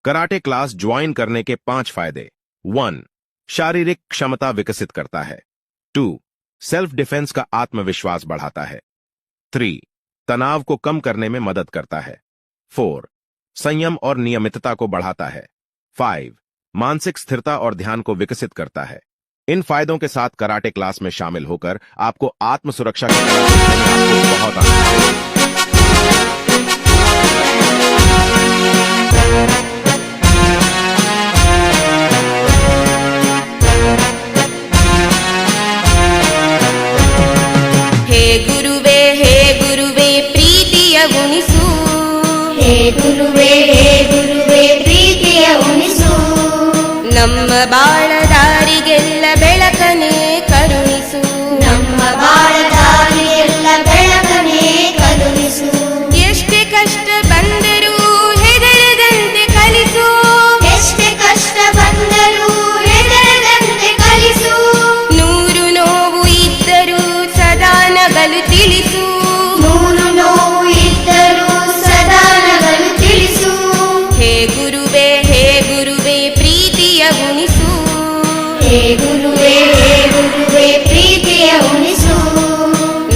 Karate class join करने के 5 फायदे। 1. शारीरिक क्षमता विकसित करता है। 2. सेल्फ डिफेंस का आत्मविश्वास बढ़ाता है। 3. तनाव को कम करने में मदद करता है। 4. संयम और नियमितता को बढ़ाता है। 5. मानसिक स्थिरता और ध्यान को विकसित करता है। इन फायदों के साथ कराटे क्लास में शामिल होकर आपको आत्म सुरक्षा की कला सीखने में आपको बहुत आनंद आएगा। हे गुरुवे प्रीतिಯ ಉಣಿಸು। हे गुरुवे प्रीतिಯ ಉಣಿಸು। ನಮ್ಮ ಬಾಳ ದಾರಿಗೆಲ್ಲ ಬೆಳಕನೆ ಕರುಣಿಸು। ನಮ್ಮ ಬಾಳ ದಾರಿಗೆಲ್ಲ ಬೆಳಕನೆ ಕರುಣಿಸು। ಎಷ್ಟೇ ಕಷ್ಟ ಬಂದರೂ ಹೆದರದಂತೆ ಕಲಿಸು। ಎಷ್ಟೇ ಕಷ್ಟ ಬಂದರೂ ಹೆದರದಂತೆ ಕಲಿಸು। ನೂರು ನೋವು ಇದ್ದರೂ ಸದಾ ನಗಲು ತಿಳಿಸು। ನೂರು ನೋವು ಇದ್ದರೂ ಸದಾ ನಗಲು ತಿಳಿಸು। ಹೇ ಗುರುವೇ ಪ್ರೀತಿಯ ಉಣಿಸು। ಹೇ ಗುರುವೇ ಪ್ರೀತಿಯ ಉಣಿಸು।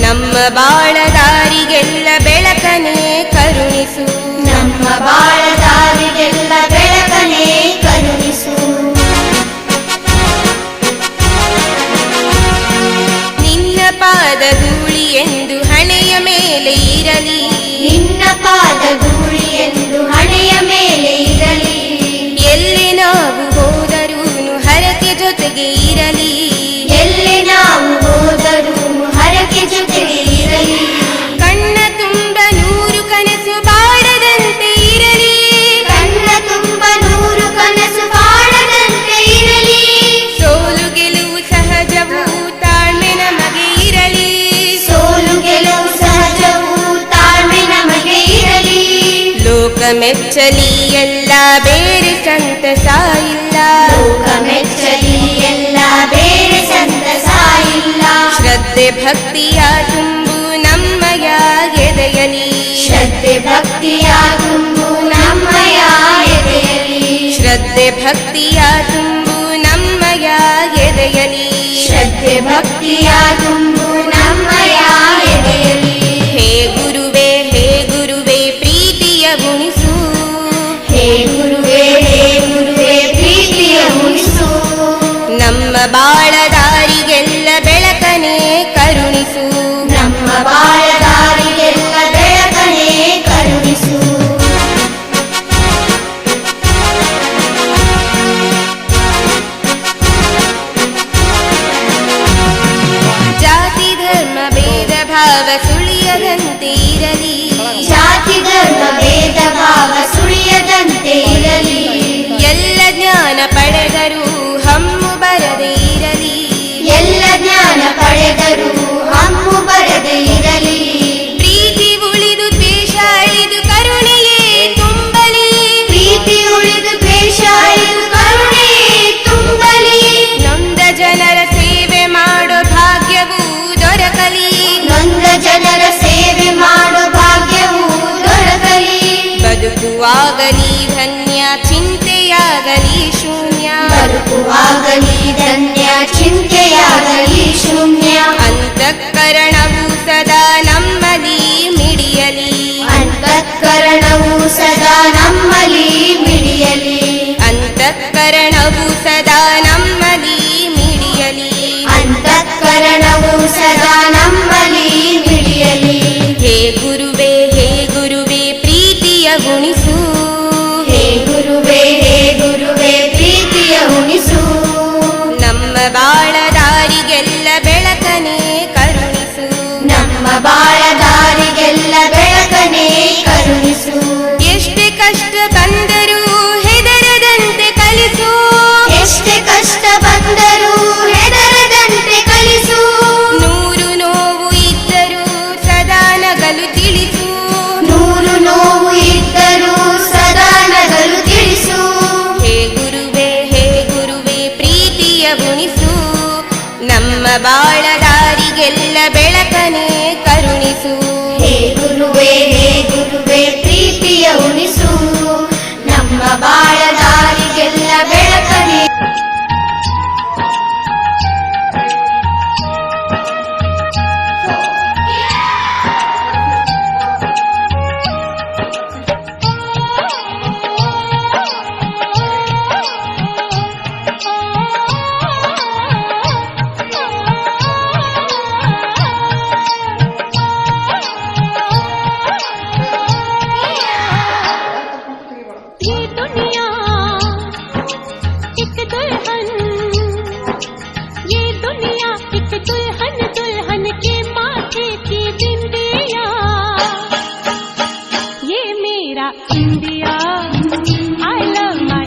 ನಮ್ಮ ಬಾಳ ದಾರಿಗೆಲ್ಲ ಬೆಳಕನೆ ಕರುಣಿಸು। ನಮ್ಮ ಬಾಳ ದಾರಿಗೆಲ್ಲ ಬೆಳಕನೆ ಕರುಣಿಸು। ನಿನ್ನ ಪಾದ ಧೂಳಿ ಎಂದು ಹಣೆಯ ಮೇಲೆ ಇರಲಿ। ನಿನ್ನ ಪಾದ ಧೂಳಿ ಎಂದು ಹಣೆಯ ಮೇಲೆ ಇರಲಿ। ಎಲ್ಲಿ ನಾವು ಹೋದರೂನು ಹರಕೆ ಜೊತೆಗೆ ಇರಲಿ। ಎಲ್ಲಿ ನಾವು ಹೋದರೂ ಹರಕೆ ಜೊತೆಗೆ ಇರಲಿ। ಕಣ್ಣ ತುಂಬ ನೂರು ಕನಸು ಬಾಡದಂತೆ ಇರಲಿ। ಕಣ್ಣ ತುಂಬ ನೂರು ಕನಸು ಬಾಡದಂತೆ ಇರಲಿ। ಸೋಲು ಗೆಲುವು ಸಹಜವು ತಾಳ್ಮೆ ನಮಗೆ ಇರಲಿ। ಸೋಲು ಗೆಲುವು ಸಹಜವು ತಾಳ್ಮೆ ನಮಗೆ ಇರಲಿ। ಲೋಕ ಮೆಚ್ಚಲಿ ಎಲ್ಲ ಬೇರೆ ಸಂತಸ ಇಲ್ಲ। ಲೋಕ ಮೆಚ್ಚಲಿ ಎಲ್ಲ ಬೇರೆ ಸಂತಸ ಇಲ್ಲ। ಶ್ರದ್ಧೆ ಭಕ್ತಿಯ ತುಂಬು ನಮ್ಮಯ ಎದೆಯಲಿ। ಶ್ರದ್ಧೆ ಭಕ್ತಿಯ ತುಂಬು ನಮ್ಮಯ ಎದೆಯಲಿ। ಶ್ರದ್ಧೆ ಭಕ್ತಿಯ ತುಂಬು ನಮ್ಮಯ ಎದೆಯಲಿ। ಶ್ರದ್ಧೆ ಭಕ್ತಿಯ ತುಂಬು ನಮ್ಮಯ ಎದೆಯಲಿ। ಹೇ ಗುರುವೇ ಪ್ರೀತಿಯ ಉಣಿಸು। ಹೇ ಗುರುವೇ ಪ್ರೀತಿಯ ಉಣಿಸು। ನಮ್ಮ ಬಾಳ ದಾರಿಗೆಲ್ಲ ಬೆಳಕನೆ ಕರುಣಿಸು। ನಮ್ಮ ಬಾಳ ದಾರಿಗೆಲ್ಲ ಬೆಳಕನೆ ಕರುಣಿಸು। ಜಾತಿ ಧರ್ಮ ಭೇದ ಭಾವ ಸುಳಿಯದಂತೆ ಇರಲಿ। ಜಾತಿ ಧರ್ಮ ಭೇದ ಭಾವ ಸುಳಿಯದಂತೆ ಇರಲಿ। ಎಲ್ಲ ಜ್ಞಾನ ಪಡೆದರೂ ಹಮ್ಮು ಬರದೆ ಇರಲಿ। ಎಲ್ಲ ಜ್ಞಾನ ಪಡೆದರೂ ಹಮ್ಮು ಬರದೆ ಇರಲಿ। ಪ್ರೀತಿ ಉಳಿದು ದ್ವೇಷ ಅಳಿದು ಕರುಣೆಯೇ ತುಂಬಲಿ। ಪ್ರೀತಿ ಉಳಿದು ದ್ವೇಷ ಅಳಿದು ಕರುಣೆಯೇ ತುಂಬಲಿ। ನೊಂದ ಜನರ ಸೇವೆ ಮಾಡೋ ಭಾಗ್ಯವೂ ದೊರಕಲಿ। ನೊಂದ ಜನರ ಸೇವೆ ಮಾಡೋ ಭಾಗ್ಯವು ದೊರಕಲಿ। ಬದುಕುವಾಗಲಿ ಧನ್ಯ ಚಿಂತೆಯಾಗಲಿ ಶೂನ್ಯ। ಬದುಕುವಾಗಲಿ ಧನ್ಯ ಚಿಂತೆಯಾಗಲಿ ಶೂನ್ಯ। ಅಂತಃಕರಣವು ಸದಾ ನಮ್ಮಲ್ಲಿ ಮಿಡಿಯಲಿ। ಅಂತಃಕರಣವು ಸದಾ ನಮ್ಮಲ್ಲಿ ಮಿಡಿಯಲಿ। ಅಂತಃಕರಣವು ಸದಾ ನಮ್ಮಲ್ಲಿ ಮಿಡಿಯಲಿ। ಅಂತಃಕರಣವು ಸದಾ ನಮ್ಮಲ್ಲಿ ಮಿಡಿಯಲಿ। ಹೇ ಗುರುವೇ ಪ್ರೀತಿಯ ಉಣಿಸು। ಹೇ ಗುರುವೇ ಪ್ರೀತಿಯ ಉಣಿಸು। ನಮ್ಮ ಬಾಳ ದಾರಿಗೆಲ್ಲ ಬೆಳಕನೆ ಕರುಣಿಸು। ನಮ್ಮ ಬಾಳ ದಾರಿಗೆಲ್ಲ ಬೆಳಕನೆ ಕರುಣಿಸು। ಎಷ್ಟೇ ಕಷ್ಟ ಬಂದರೂ ಹೆದರದಂತೆ ಕಲಿಸು। ಎಷ್ಟೇ ಕಷ್ಟ ಬಂದರೂ ಹೆದರದಂತೆ ಕಲಿಸು। ನೂರು ನೋವು ಇದ್ದರೂ ಸದಾ ನಗಲು ತಿಳಿಸು। ನೂರು ನೋವು ಇದ್ದರೂ ಸದಾ ನಗಲು ತಿಳಿಸು। ಹೇ ಗುರುವೇ ಪ್ರೀತಿಯ ಉಣಿಸು। ನಮ್ಮ ಬಾಳ ದಾರಿಗೆಲ್ಲ ಬೆಳಕನೆ ಕರುಣಿಸು। ಹೇ ಗುರುವೇ ಪ್ರೀತಿಯ ಉಣಿಸು। ನಮ್ಮ ಬಾಳ